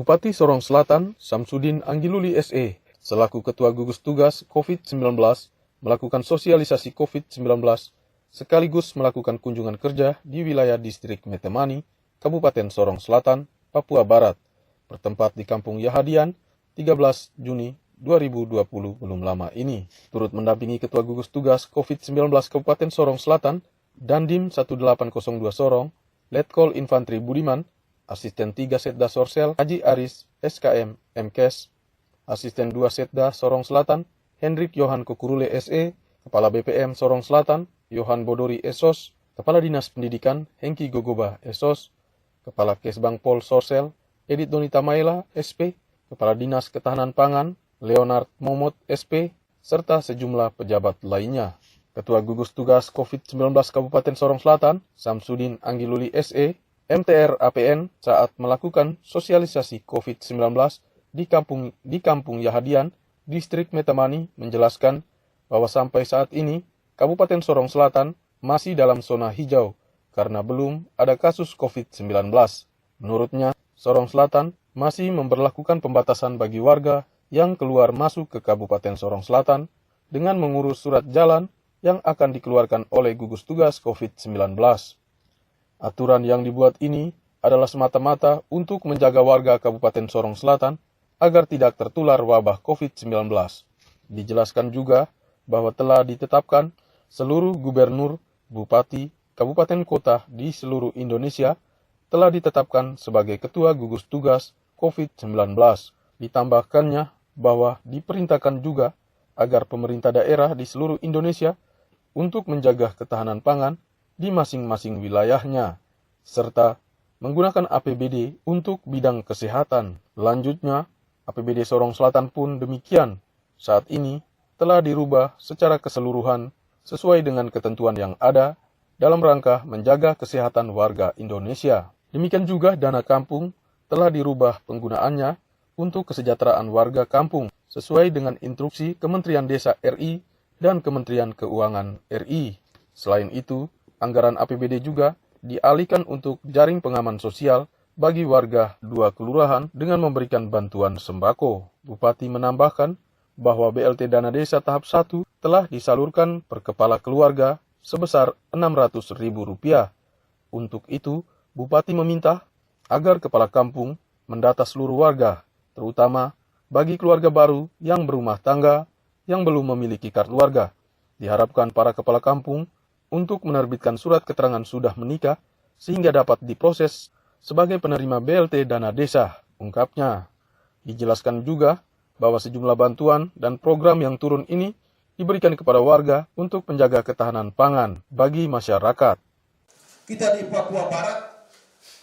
Bupati Sorong Selatan, Samsudin Anggiluli SE, selaku Ketua Gugus Tugas COVID-19, melakukan sosialisasi COVID-19 sekaligus melakukan kunjungan kerja di wilayah distrik Metemani, Kabupaten Sorong Selatan, Papua Barat, bertempat di Kampung Yahadian, 13 Juni 2020 belum lama ini. Turut mendampingi Ketua Gugus Tugas COVID-19 Kabupaten Sorong Selatan, Dandim 1802 Sorong, Letkol Infantri Budiman, Asisten 3 Setda Sorsel Haji Aris SKM MKes, Asisten 2 Setda Sorong Selatan Hendrik Yohan Kokurule SE, Kepala BPM Sorong Selatan Yohan Bodori Esos, Kepala Dinas Pendidikan Hengki Gogoba Esos, Kepala Kesbang Pol Sorsel Edit Donita Maela SP, Kepala Dinas Ketahanan Pangan Leonard Momot SP, serta sejumlah pejabat lainnya. Ketua Gugus Tugas COVID-19 Kabupaten Sorong Selatan Samsudin Anggiluli SE MTR APN saat melakukan sosialisasi COVID-19 di Kampung Yahadian, Distrik Metemani menjelaskan bahwa sampai saat ini Kabupaten Sorong Selatan masih dalam zona hijau karena belum ada kasus COVID-19. Menurutnya, Sorong Selatan masih memberlakukan pembatasan bagi warga yang keluar masuk ke Kabupaten Sorong Selatan dengan mengurus surat jalan yang akan dikeluarkan oleh gugus tugas COVID-19. Aturan yang dibuat ini adalah semata-mata untuk menjaga warga Kabupaten Sorong Selatan agar tidak tertular wabah COVID-19. Dijelaskan juga bahwa telah ditetapkan seluruh gubernur, bupati, kabupaten kota di seluruh Indonesia telah ditetapkan sebagai ketua gugus tugas COVID-19. Ditambahkannya bahwa diperintahkan juga agar pemerintah daerah di seluruh Indonesia untuk menjaga ketahanan pangan di masing-masing wilayahnya, serta menggunakan APBD untuk bidang kesehatan. Lanjutnya, APBD Sorong Selatan pun demikian. Saat ini telah dirubah secara keseluruhan sesuai dengan ketentuan yang ada dalam rangka menjaga kesehatan warga Indonesia. Demikian juga dana kampung telah dirubah penggunaannya untuk kesejahteraan warga kampung sesuai dengan instruksi Kementerian Desa RI dan Kementerian Keuangan RI. Selain itu, anggaran APBD juga dialihkan untuk jaring pengaman sosial bagi warga 2 kelurahan dengan memberikan bantuan sembako. Bupati menambahkan bahwa BLT Dana Desa tahap 1 telah disalurkan per kepala keluarga sebesar Rp600.000. Untuk itu, Bupati meminta agar kepala kampung mendata seluruh warga, terutama bagi keluarga baru yang berumah tangga yang belum memiliki kartu warga. Diharapkan para kepala kampung untuk menerbitkan surat keterangan sudah menikah sehingga dapat diproses sebagai penerima BLT Dana Desa, ungkapnya. Dijelaskan juga bahwa sejumlah bantuan dan program yang turun ini diberikan kepada warga untuk menjaga ketahanan pangan bagi masyarakat. Kita di Papua Barat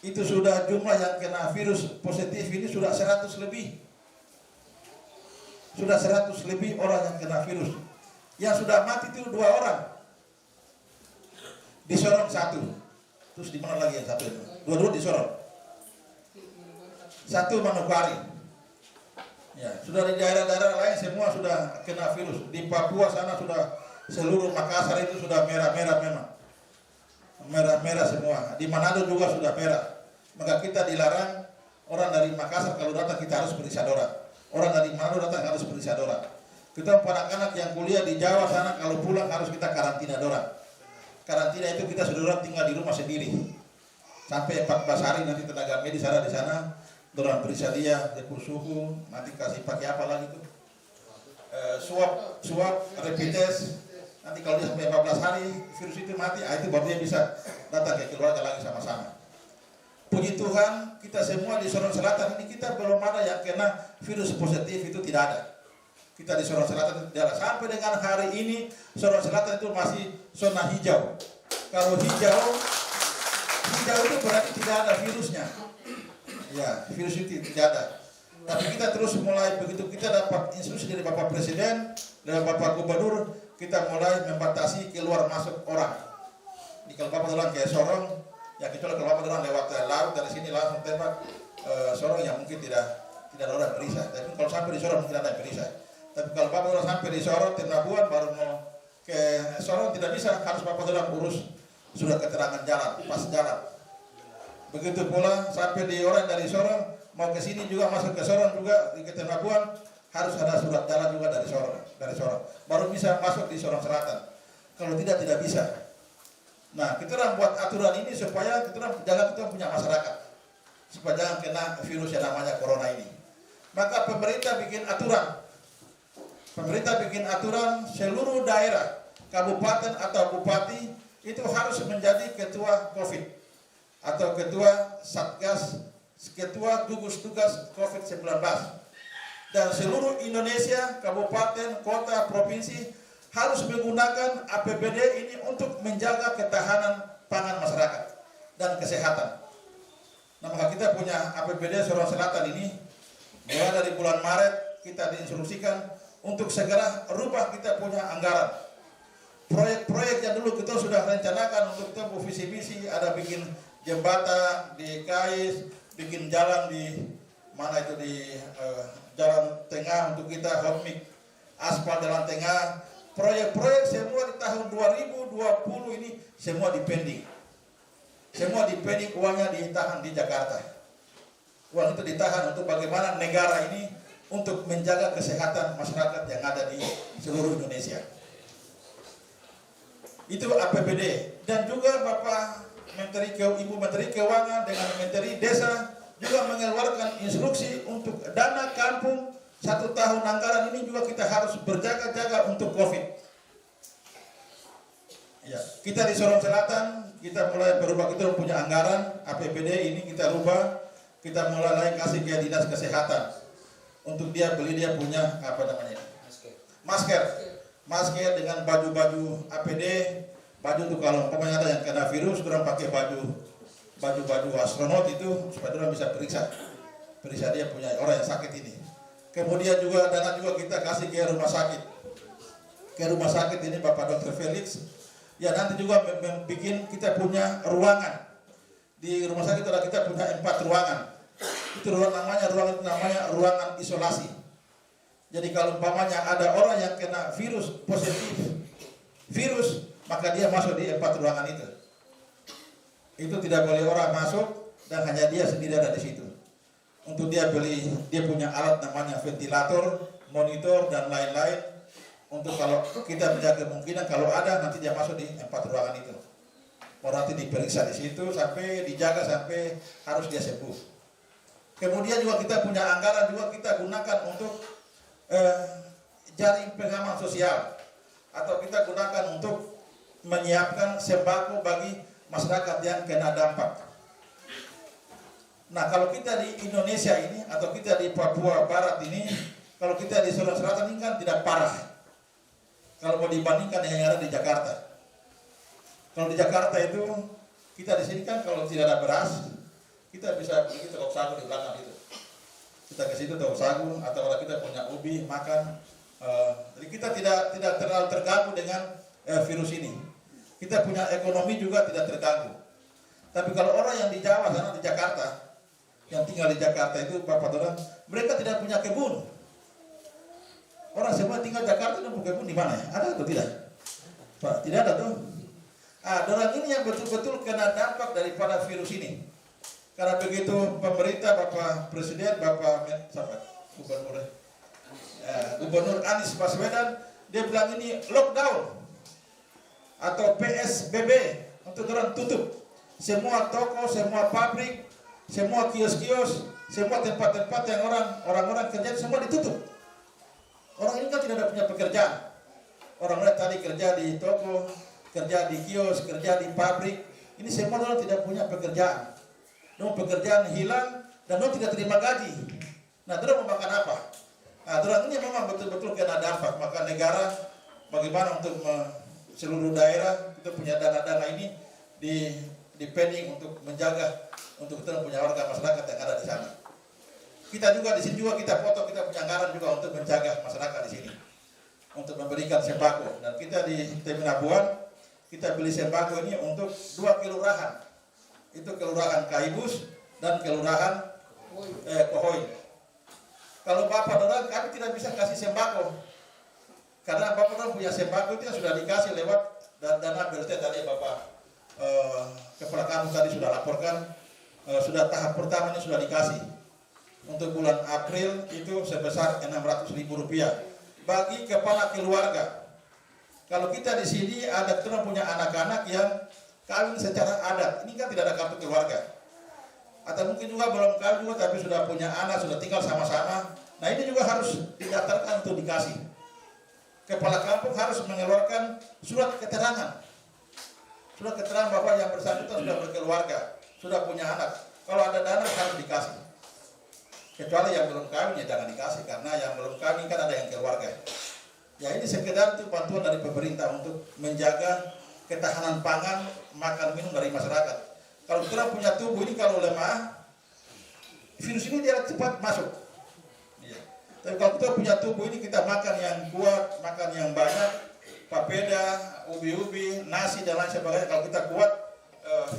itu sudah jumlah yang kena virus positif ini sudah 100 lebih. Sudah 100 lebih orang yang kena virus. Yang sudah mati itu 2 orang. Di Sorong 1. Terus di mana lagi yang satu itu? Dua-dua di Sorong. 1 Manokwari. Ya, sudah di daerah-daerah lain semua sudah kena virus. Di Papua sana sudah seluruh Makassar itu sudah merah-merah memang. Merah-merah semua. Di Manado juga sudah merah. Maka kita dilarang orang dari Makassar kalau datang kita harus periksa dora. Orang dari Manado datang harus periksa dora. Kita anak-anak yang kuliah di Jawa sana kalau pulang harus kita karantina dora. Karantina itu kita sudah tinggal di rumah sendiri sampai 14 hari, nanti tenaga medis ada di sana, dorang periksa dia suhu, nanti kasih pakai apa lagi tuh, swab, rapid test. Nanti kalau dia sampai 14 hari virus itu mati, itu baru dia bisa datang ke keluarga lagi sama-sama. Puji Tuhan, kita semua di Sorong Selatan ini kita belum ada yang kena virus positif, itu tidak ada. Kita di Sorong Selatan itu tidak ada. Sampai dengan hari ini Sorong Selatan itu masih zona hijau. Kalau hijau itu berarti tidak ada virusnya. Ya, virus itu tidak ada. Tapi kita terus mulai begitu kita dapat instruksi dari Bapak Presiden, dari Bapak Gubernur, kita mulai membatasi keluar masuk orang. Di kalau Bapak orang ke Sorong, ya kecuali kalau Bapak orang lewat laut dari sini langsung tembak Sorong yang mungkin tidak ada orang perisai. Tapi kalau sampai di Sorong mungkin ada yang perisai. Tapi kalau Bapak orang sampai di Sorong, Tenabuan baru mau ke Sorong tidak bisa, harus Bapak orang urus surat keterangan jalan, pas jalan. Begitu pula sampai di orang dari Sorong mau ke sini juga masuk ke Sorong juga di Ketenabuan harus ada surat jalan juga dari Sorong. Baru bisa masuk di Sorong Selatan. Kalau tidak bisa. Nah, kita orang buat aturan ini supaya kita orang jaga kita punya masyarakat. Supaya jangan kena virus yang namanya corona ini. Maka pemerintah bikin aturan. Seluruh daerah, kabupaten atau bupati itu harus menjadi ketua COVID atau ketua Satgas, ketua gugus tugas COVID-19. Dan seluruh Indonesia, kabupaten, kota, provinsi harus menggunakan APBD ini untuk menjaga ketahanan pangan masyarakat dan kesehatan. Nah, maka kita punya APBD Sorong Selatan ini mulai dari bulan Maret kita diinstruksikan untuk segera rubah kita punya anggaran. Proyek-proyek yang dulu kita sudah rencanakan untuk tempuh visi-visi, ada bikin jembatan di Kais, bikin jalan di mana itu di jalan tengah untuk kita hotmik, aspal jalan tengah. Proyek-proyek semua di tahun 2020 ini semua dipending. Uangnya ditahan di Jakarta. Uang itu ditahan untuk bagaimana negara ini untuk menjaga kesehatan masyarakat yang ada di seluruh Indonesia. Itu APBD. Dan juga Ibu Menteri Keuangan dengan Menteri Desa juga mengeluarkan instruksi untuk dana kampung 1 tahun anggaran ini juga kita harus berjaga-jaga untuk COVID. Ya, kita di Sorong Selatan kita mulai berubah, kita punya anggaran APBD ini kita rubah, kita mulai kasih ke dinas kesehatan untuk dia punya masker dengan baju-baju APD, baju untuk kalau umpamanya ada yang kena virus, orang pakai baju astronot itu supaya orang bisa periksa dia punya orang yang sakit ini. Kemudian juga dana juga kita kasih ke rumah sakit ini Bapak Dr. Felix. Ya, nanti juga bikin kita punya ruangan di rumah sakit. Kita punya 4 ruangan. Itu namanya ruangan isolasi. Jadi kalau umpamanya ada orang yang kena positif virus, maka dia masuk di 4 ruangan itu. Itu tidak boleh orang masuk dan hanya dia sendiri ada di situ. Untuk dia punya alat namanya ventilator, monitor dan lain-lain. Untuk kalau kita menjaga kemungkinan kalau ada nanti dia masuk di 4 ruangan itu. Orang nanti diperiksa di situ sampai dijaga sampai harus dia sembuh. Kemudian juga kita punya anggaran juga kita gunakan untuk jaring pengaman sosial atau kita gunakan untuk menyiapkan sembako bagi masyarakat yang kena dampak. Nah, kalau kita di Indonesia ini atau kita di Papua Barat ini, kalau kita di Sorong Selatan ini kan tidak parah. Kalau mau dibandingkan dengan yang ada di Jakarta. Kalau di Jakarta itu, kita di sini kan kalau tidak ada beras, kita bisa pergi toko sagu di belakang itu. Kita ke situ toko sagu atau kalau kita punya ubi makan. Jadi kita tidak terlalu terganggu dengan virus ini. Kita punya ekonomi juga tidak terganggu. Tapi kalau orang yang di Jawa sana di Jakarta, yang tinggal di Jakarta itu Bapak Doran, mereka tidak punya kebun. Orang semua tinggal di Jakarta dan punya kebun di mana ya? Ada atau tidak? Pak, tidak ada tuh. Doran ini yang betul-betul kena dampak daripada virus ini. Karena begitu pemerintah, Bapak Presiden, Gubernur Anies Baswedan, dia bilang ini lockdown atau PSBB untuk orang tutup. Semua toko, semua pabrik, semua kios-kios, semua tempat-tempat yang orang-orang kerja semua ditutup. Orang ini kan tidak punya pekerjaan. Orang-orang tadi kerja di toko, kerja di kios, kerja di pabrik. Ini semua orang tidak punya pekerjaan. Pekerjaan hilang dan tidak terima gaji. Nah, mereka mau makan apa? Nah, orang ini memang betul-betul kena dampak. Maka negara bagaimana untuk seluruh daerah kita punya dana-dana ini dipending untuk menjaga untuk kita punya warga masyarakat yang ada di sana. Kita juga di sini juga kita foto, kita punya anggaran juga untuk menjaga masyarakat di sini, untuk memberikan sembako. Dan kita di Teminabuan kita beli sembako ini untuk 2 kelurahan, itu kelurahan Kaibus dan kelurahan Kohoy. Kalau Bapak Doran kami tidak bisa kasih sembako, karena Bapak Doran punya sembako itu yang sudah dikasih lewat dana BLT tadi Bapak Kepala Kampung tadi sudah laporkan. Sudah tahap pertama ini sudah dikasih. untuk bulan April itu sebesar Rp600.000 bagi kepala keluarga. Kalau kita di sini ada kita punya anak-anak yang kawin secara adat, ini kan tidak ada kartu keluarga. Atau mungkin juga belum kawin juga tapi sudah punya anak, sudah tinggal sama-sama. Nah ini juga harus didaftarkan untuk dikasih. Kepala kampung harus mengeluarkan surat keterangan. Surat keterangan bahwa yang bersangkutan sudah berkeluarga, sudah punya anak. Kalau ada dana harus dikasih. Kecuali yang belum kawin ya jangan dikasih, karena yang belum kawin kan ada yang keluarga. Ya ini sekedar itu bantuan dari pemerintah untuk menjaga ketahanan pangan, makan minum dari masyarakat. Kalau kita punya tubuh ini kalau lemah, virus ini dia cepat masuk. Ya. Tapi kalau kita punya tubuh ini kita makan yang kuat, makan yang banyak, papeda, ubi-ubi, nasi dan lain sebagainya. Kalau kita kuat,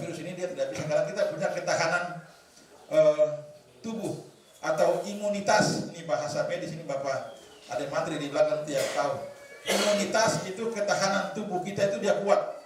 virus ini dia tidak bisa, karena kita punya ketahanan tubuh atau imunitas. Ini bahasa medis, ini Bapak ada materi di belakang tiap tahun. Imunitas itu ketahanan tubuh kita itu dia kuat.